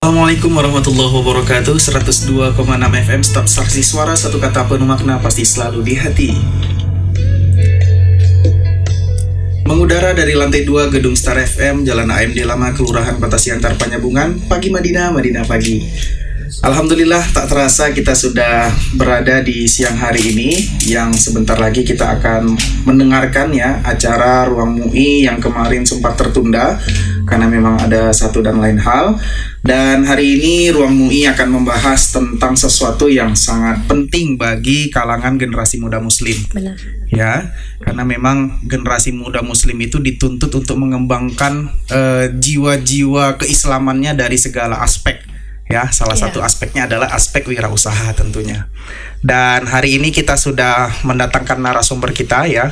Assalamualaikum warahmatullahi wabarakatuh. 102,6 FM Start Saksi Suara, satu kata penuh makna pasti selalu di hati. Mengudara dari lantai 2 Gedung Star FM, Jalan AMD Lama, Kelurahan Kota Siantar, Panyabungan. Pagi Madinah, Madinah pagi. Alhamdulillah, tak terasa kita sudah berada di siang hari ini, yang sebentar lagi kita akan mendengarkan ya acara Ruang MUI yang kemarin sempat tertunda karena memang ada satu dan lain hal. Dan hari ini Ruang MUI akan membahas tentang sesuatu yang sangat penting bagi kalangan generasi muda muslim. Benar. Ya, karena memang generasi muda muslim itu dituntut untuk mengembangkan jiwa-jiwa keislamannya dari segala aspek. Ya, salah satu aspeknya adalah aspek wirausaha tentunya. Dan hari ini kita sudah mendatangkan narasumber kita ya,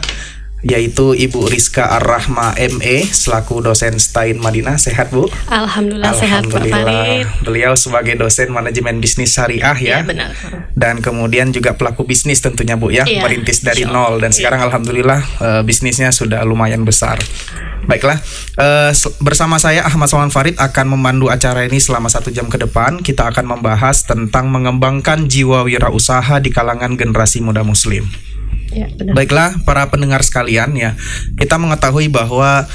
yaitu Ibu Rizka Ar-Rahma ME selaku dosen STAIN Madinah. Sehat, Bu? Alhamdulillah sehat, Pak Farid. Beliau sebagai dosen manajemen bisnis syariah ya. Benar. Dan kemudian juga pelaku bisnis tentunya, Bu ya, merintis dari nol dan sekarang alhamdulillah bisnisnya sudah lumayan besar. Baiklah, bersama saya Ahmad Salman Farid akan memandu acara ini selama 1 jam ke depan. Kita akan membahas tentang mengembangkan jiwa wirausaha di kalangan generasi muda muslim. Ya, benar. Baiklah, para pendengar sekalian ya, kita mengetahui bahwa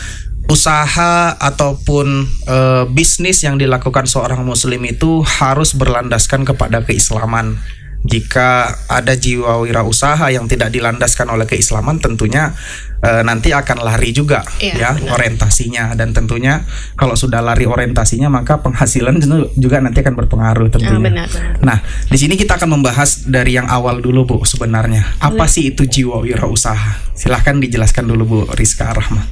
usaha ataupun bisnis yang dilakukan seorang muslim itu harus berlandaskan kepada keislaman. Jika ada jiwa wirausaha yang tidak dilandaskan oleh keislaman, tentunya nanti akan lari juga ya orientasinya, dan tentunya kalau sudah lari orientasinya maka penghasilan juga nanti akan berpengaruh tentunya. Benar. Nah, di sini kita akan membahas dari yang awal dulu, Bu, sebenarnya. Apa sih itu jiwa wirausaha? Silahkan dijelaskan dulu, Bu Rizka Ar-Rahma.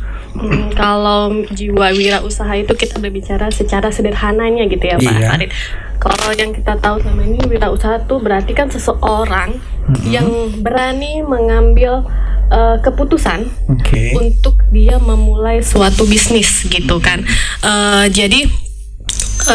Kalau jiwa wirausaha itu kita berbicara secara sederhananya gitu ya, Pak Farid. Kalau yang kita tahu sama ini, wirausaha itu berarti kan seseorang yang berani mengambil keputusan untuk dia memulai suatu bisnis gitu kan. Jadi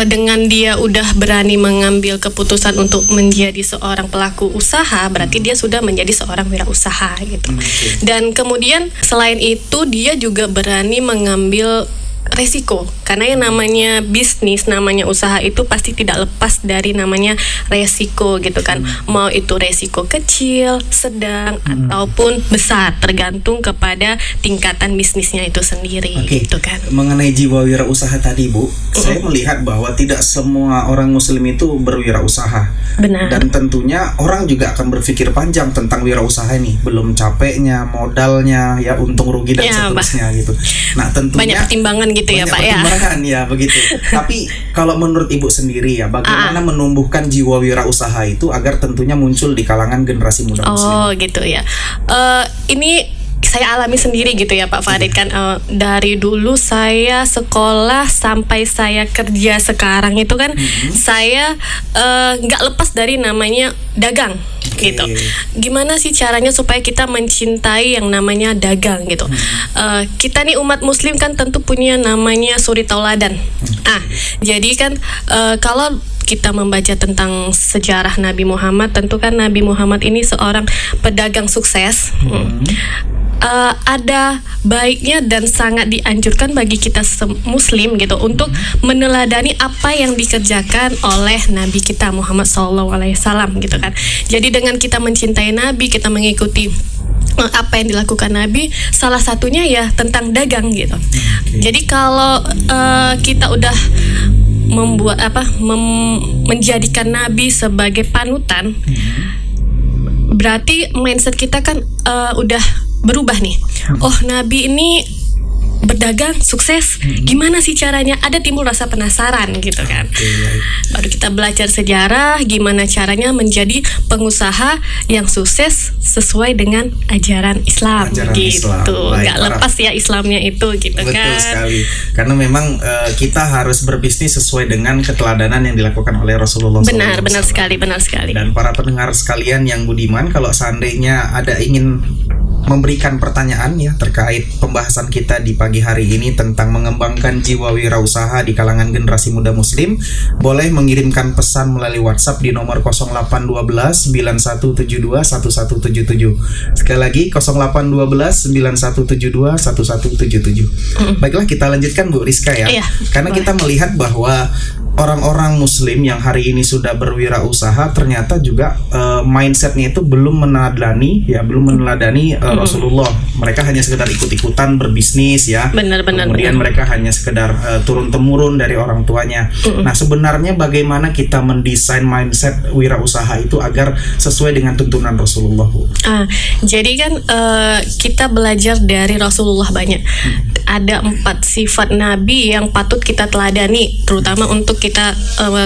dengan dia udah berani mengambil keputusan untuk menjadi seorang pelaku usaha, berarti dia sudah menjadi seorang wirausaha gitu. Dan kemudian selain itu dia juga berani mengambil resiko, karena yang namanya bisnis, namanya usaha itu pasti tidak lepas dari namanya resiko gitu kan. Mau itu resiko kecil, sedang ataupun besar, tergantung kepada tingkatan bisnisnya itu sendiri gitu kan. Mengenai jiwa wirausaha tadi, Bu, saya melihat bahwa tidak semua orang muslim itu berwirausaha. Benar. Dan tentunya orang juga akan berpikir panjang tentang wirausaha ini, belum capeknya, modalnya, ya untung rugi dan seterusnya gitu. Nah, tentunya banyak pertimbangan gitu ya, Pak ya. Ya begitu. Tapi kalau menurut Ibu sendiri ya, bagaimana menumbuhkan jiwa wirausaha itu agar tentunya muncul di kalangan generasi muda muslim? Oh gitu ya. Ini saya alami sendiri gitu ya, Pak Farid kan. Dari dulu saya sekolah sampai saya kerja sekarang itu kan saya nggak lepas dari namanya dagang gitu. Gimana sih caranya supaya kita mencintai yang namanya dagang gitu? Kita nih umat muslim kan tentu punya namanya suri tauladan. Jadi kan kalau kita membaca tentang sejarah Nabi Muhammad, tentu kan Nabi Muhammad ini seorang pedagang sukses. Ada baiknya dan sangat dianjurkan bagi kita muslim gitu untuk meneladani apa yang dikerjakan oleh Nabi kita Muhammad SAW gitu kan. Jadi dengan kita mencintai Nabi, kita mengikuti apa yang dilakukan Nabi, salah satunya ya tentang dagang gitu. Jadi kalau kita udah menjadikan Nabi sebagai panutan, berarti mindset kita kan udah berubah nih. Oh, Nabi ini berdagang sukses, gimana sih caranya? Ada timbul rasa penasaran gitu kan. Baru kita belajar sejarah, gimana caranya menjadi pengusaha yang sukses sesuai dengan ajaran Islam gitu. Nggak lepas ya Islamnya itu gitu. Betul kan. Betul sekali. Karena memang kita harus berbisnis sesuai dengan keteladanan yang dilakukan oleh Rasulullah SAW. Benar sekali. Dan para pendengar sekalian yang budiman, kalau seandainya ada ingin memberikan pertanyaan ya terkait pembahasan kita di pagi hari ini tentang mengembangkan jiwa wirausaha di kalangan generasi muda muslim, boleh mengirimkan pesan melalui WhatsApp di nomor 0812 9172 1177. Sekali lagi 0812 9172 1177. Baiklah, kita lanjutkan Bu Rizka ya. Karena kita melihat bahwa orang-orang Muslim yang hari ini sudah berwirausaha ternyata juga mindsetnya itu belum meneladani Rasulullah. Mereka hanya sekedar ikut-ikutan berbisnis ya. Kemudian mereka hanya sekedar turun temurun dari orang tuanya. Nah, sebenarnya bagaimana kita mendesain mindset wirausaha itu agar sesuai dengan tuntunan Rasulullah, Bu? Jadi kan kita belajar dari Rasulullah banyak. Ada 4 sifat Nabi yang patut kita teladani, terutama untuk kita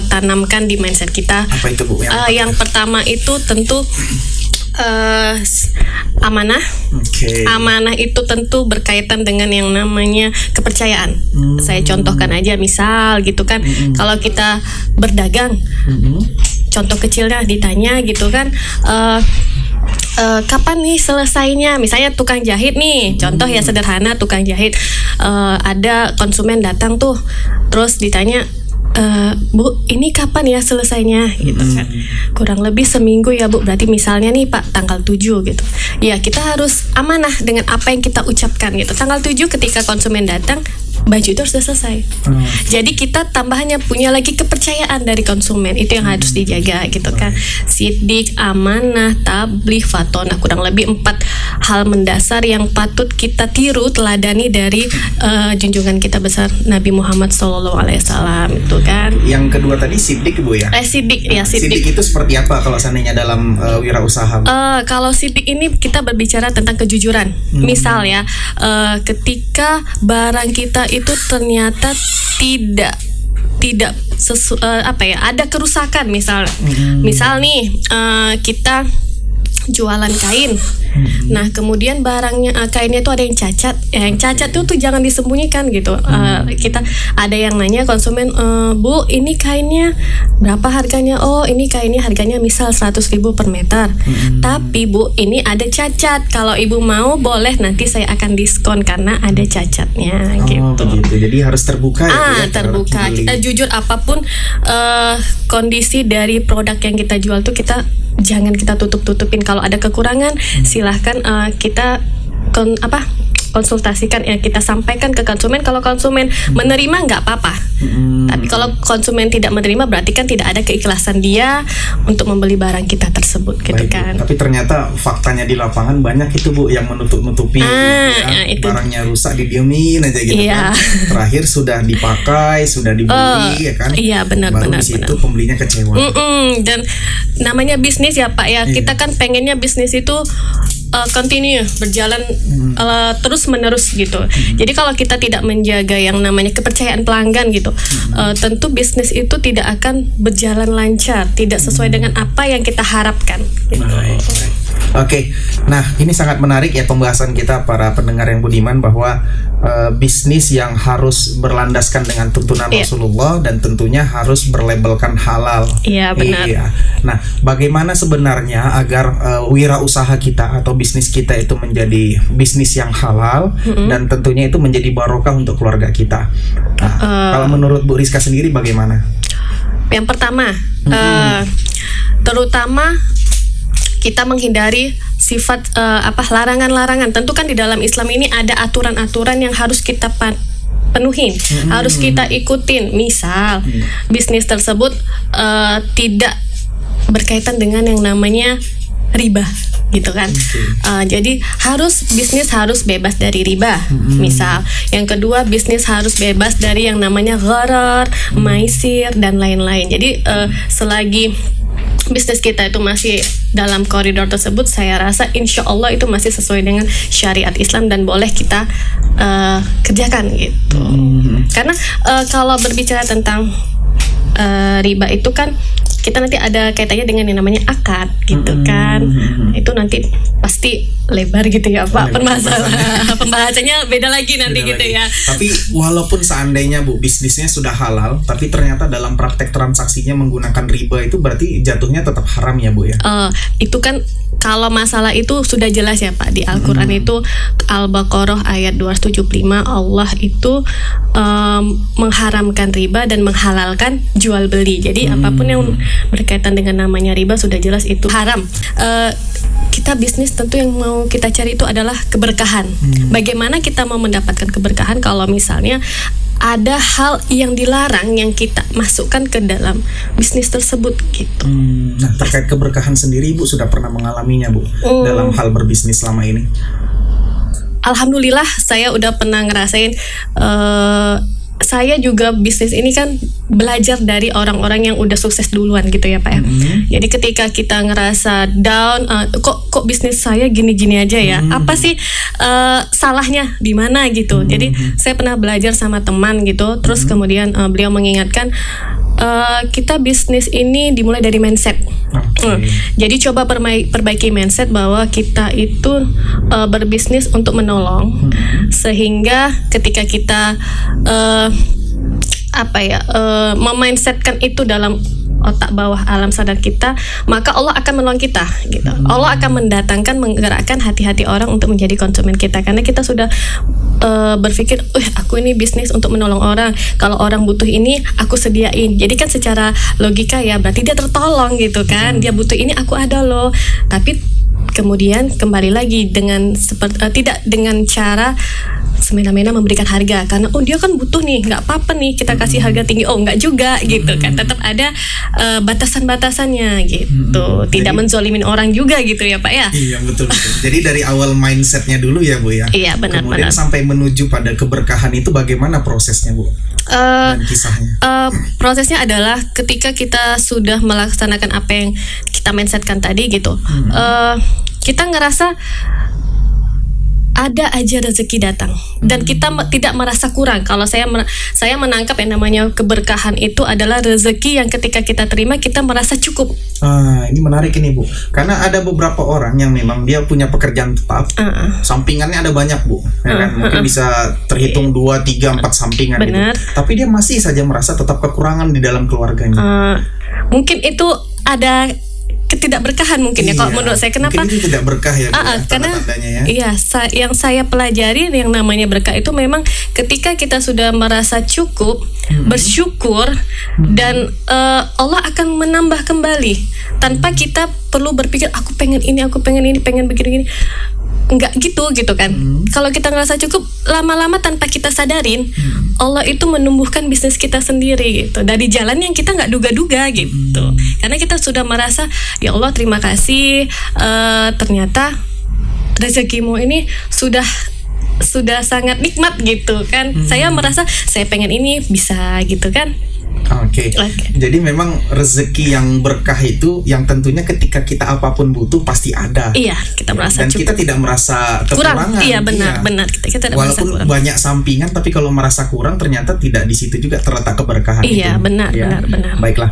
tanamkan di mindset kita. Apa itu, Bu? Yang pertama itu tentu amanah. Amanah itu tentu berkaitan dengan yang namanya kepercayaan. Saya contohkan aja, misal gitu kan, kalau kita berdagang, contoh kecilnya ditanya gitu kan, kapan nih selesainya? Misalnya tukang jahit nih, contoh ya sederhana, tukang jahit, ada konsumen datang tuh, terus ditanya, Bu, ini kapan ya selesainya gitu kan. Kurang lebih seminggu ya Bu, berarti misalnya nih Pak tanggal 7 gitu. Ya kita harus amanah dengan apa yang kita ucapkan gitu. Tanggal 7 ketika konsumen datang, baju itu harus selesai. Jadi kita tambahannya punya lagi kepercayaan dari konsumen, itu yang harus dijaga gitu kan. Sidik, amanah, tabligh, fatonah, kurang lebih 4 hal mendasar yang patut kita tiru, teladani dari junjungan kita besar Nabi Muhammad SAW itu kan. Yang kedua tadi sidik, Bu ya? Sidik ya, sidik itu seperti apa kalau seandainya dalam wirausaha? Kalau sidik ini kita berbicara tentang kejujuran. Misal ya, ketika barang kita itu ternyata tidak ada kerusakan, misal nih kita jualan kain. Nah, kemudian barangnya kainnya itu ada yang cacat. Yang cacat itu tuh jangan disembunyikan gitu. Kita ada yang nanya konsumen, Bu, ini kainnya berapa harganya? Oh, ini kainnya harganya misal 100.000 per meter. Tapi Bu, ini ada cacat. Kalau Ibu mau boleh nanti saya akan diskon karena ada cacatnya gitu. Begitu. Jadi harus terbuka ya. Terbuka. Kita jujur apapun kondisi dari produk yang kita jual tuh jangan kita tutup-tutupin. Kalau ada kekurangan, silahkan kita konsultasikan ya, kita sampaikan ke konsumen. Kalau konsumen menerima nggak apa-apa. Tapi kalau konsumen tidak menerima, berarti kan tidak ada keikhlasan dia untuk membeli barang kita tersebut gitu. Baik, kan. Tapi ternyata faktanya di lapangan banyak itu Bu yang menutup-nutupi barangnya rusak, didiemin aja gitu kan. Terakhir sudah dipakai, sudah dibeli ya kan. Iya, benar. Baru di situ pembelinya kecewa. Dan namanya bisnis ya Pak ya. Kita kan pengennya bisnis itu continue, berjalan terus menerus gitu. Jadi kalau kita tidak menjaga yang namanya kepercayaan pelanggan gitu, tentu bisnis itu tidak akan berjalan lancar, tidak sesuai dengan apa yang kita harapkan gitu. Oke, nah ini sangat menarik ya pembahasan kita para pendengar yang budiman, bahwa bisnis yang harus berlandaskan dengan tuntunan Rasulullah dan tentunya harus berlabelkan halal. Iya, benar. Nah, bagaimana sebenarnya agar wirausaha kita atau bisnis kita itu menjadi bisnis yang halal dan tentunya itu menjadi barokah untuk keluarga kita. Nah, kalau menurut Bu Rizka sendiri bagaimana? Yang pertama, terutama kita menghindari sifat larangan-larangan. Tentu kan di dalam Islam ini ada aturan-aturan yang harus kita penuhin, harus kita ikutin. Misal bisnis tersebut tidak berkaitan dengan yang namanya riba gitu kan. Jadi bisnis harus bebas dari riba. Misal, yang kedua bisnis harus bebas dari yang namanya gharar, maisir dan lain-lain. Jadi selagi bisnis kita itu masih dalam koridor tersebut, saya rasa insya Allah itu masih sesuai dengan syariat Islam dan boleh kita kerjakan gitu. Karena kalau berbicara tentang riba itu kan kita nanti ada kaitannya dengan yang namanya akad gitu kan. Itu nanti pasti lebar gitu ya Pak, pembahasannya beda lagi nanti beda gitu lagi. Ya. Tapi walaupun seandainya Bu bisnisnya sudah halal, tapi ternyata dalam praktek transaksinya menggunakan riba, itu berarti jatuhnya tetap haram ya Bu ya? Itu kan kalau masalah itu sudah jelas ya Pak, di Al-Quran itu Al-Baqarah ayat 275 Allah itu mengharamkan riba dan menghalalkan jual beli. Jadi apapun yang berkaitan dengan namanya riba sudah jelas itu haram. kita bisnis tentu yang mau kita cari itu adalah keberkahan. Bagaimana kita mau mendapatkan keberkahan kalau misalnya ada hal yang dilarang yang kita masukkan ke dalam bisnis tersebut gitu. Nah, terkait keberkahan sendiri Ibu sudah pernah mengalaminya Bu dalam hal berbisnis selama ini? Alhamdulillah saya udah pernah ngerasain. Saya juga bisnis ini kan belajar dari orang-orang yang udah sukses duluan gitu ya Pak ya. Jadi ketika kita ngerasa down, kok bisnis saya gini-gini aja ya, apa sih salahnya di mana gitu. Jadi saya pernah belajar sama teman gitu, terus kemudian beliau mengingatkan, kita bisnis ini dimulai dari mindset. Jadi coba perbaiki mindset bahwa kita itu berbisnis untuk menolong, sehingga ketika kita memindsetkan itu dalam otak bawah alam sadar kita, maka Allah akan menolong kita gitu. Allah akan mendatangkan, menggerakkan hati-hati orang untuk menjadi konsumen kita, karena kita sudah berpikir, aku ini bisnis untuk menolong orang, kalau orang butuh ini aku sediain. Jadi kan secara logika ya berarti dia tertolong gitu kan, dia butuh ini aku ada loh. Tapi kemudian kembali lagi dengan tidak dengan cara semena-mena memberikan harga, karena dia kan butuh nih, nggak apa-apa nih kita kasih harga tinggi. Nggak juga gitu kan, tetap ada batasan-batasannya gitu. Tidak menzolimin orang juga gitu ya Pak ya. Iya betul. Jadi dari awal mindsetnya dulu ya Bu ya. Iya benar. Kemudian sampai menuju pada keberkahan itu bagaimana prosesnya Bu? Dan kisahnya. Prosesnya adalah ketika kita sudah melaksanakan apa yang kita mindsetkan tadi gitu, kita ngerasa ada aja rezeki datang dan kita tidak merasa kurang. Kalau saya menangkap yang namanya keberkahan itu adalah rezeki yang ketika kita terima kita merasa cukup. Ini menarik ini Bu, karena ada beberapa orang yang memang dia punya pekerjaan tetap, sampingannya ada banyak Bu, ya kan? Mungkin bisa terhitung 2, 3, 4 sampingan gitu. Tapi dia masih saja merasa tetap kekurangan di dalam keluarganya. Mungkin itu ada ketidakberkahan mungkin ya kalau menurut saya. Kenapa? Mungkin itu tidak berkah ya, karena ya. Iya, yang saya pelajari yang namanya berkah itu memang ketika kita sudah merasa cukup, bersyukur, dan Allah akan menambah kembali tanpa kita perlu berpikir aku pengen ini, pengen begini. Enggak gitu kan. Kalau kita ngerasa cukup, lama-lama tanpa kita sadarin, Allah itu menumbuhkan bisnis kita sendiri gitu, dari jalan yang kita nggak duga-duga gitu. Karena kita sudah merasa, ya Allah terima kasih, ternyata rezekimu ini sudah sangat nikmat gitu kan. Saya merasa saya pengen ini bisa gitu kan. Oke. Jadi memang rezeki yang berkah itu yang tentunya ketika kita apapun butuh pasti ada. Iya, kita merasa dan cukup. Kita tidak merasa kekurangan. Iya, benar. Kita tidak walaupun merasa kurang. Banyak sampingan, tapi kalau merasa kurang ternyata tidak di situ juga terletak keberkahan. Iya, itu. Benar. Baiklah,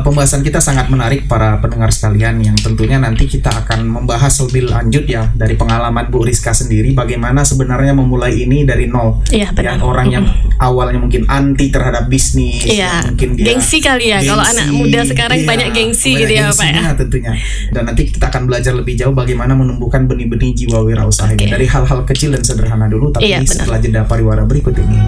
pembahasan kita sangat menarik para pendengar sekalian, yang tentunya nanti kita akan membahas lebih lanjut ya dari pengalaman Bu Rizka sendiri, bagaimana sebenarnya memulai ini dari nol. Iya, benar. Yang orang yang awalnya mungkin anti terhadap bisnis. Iya. Mungkin dia gengsi kali ya, kalau anak muda sekarang banyak gengsi gitu ya Pak ya. Tentunya. Dan nanti kita akan belajar lebih jauh bagaimana menumbuhkan benih-benih jiwa wirausaha dari hal-hal kecil dan sederhana dulu, tapi setelah jeda pariwara berikut ini.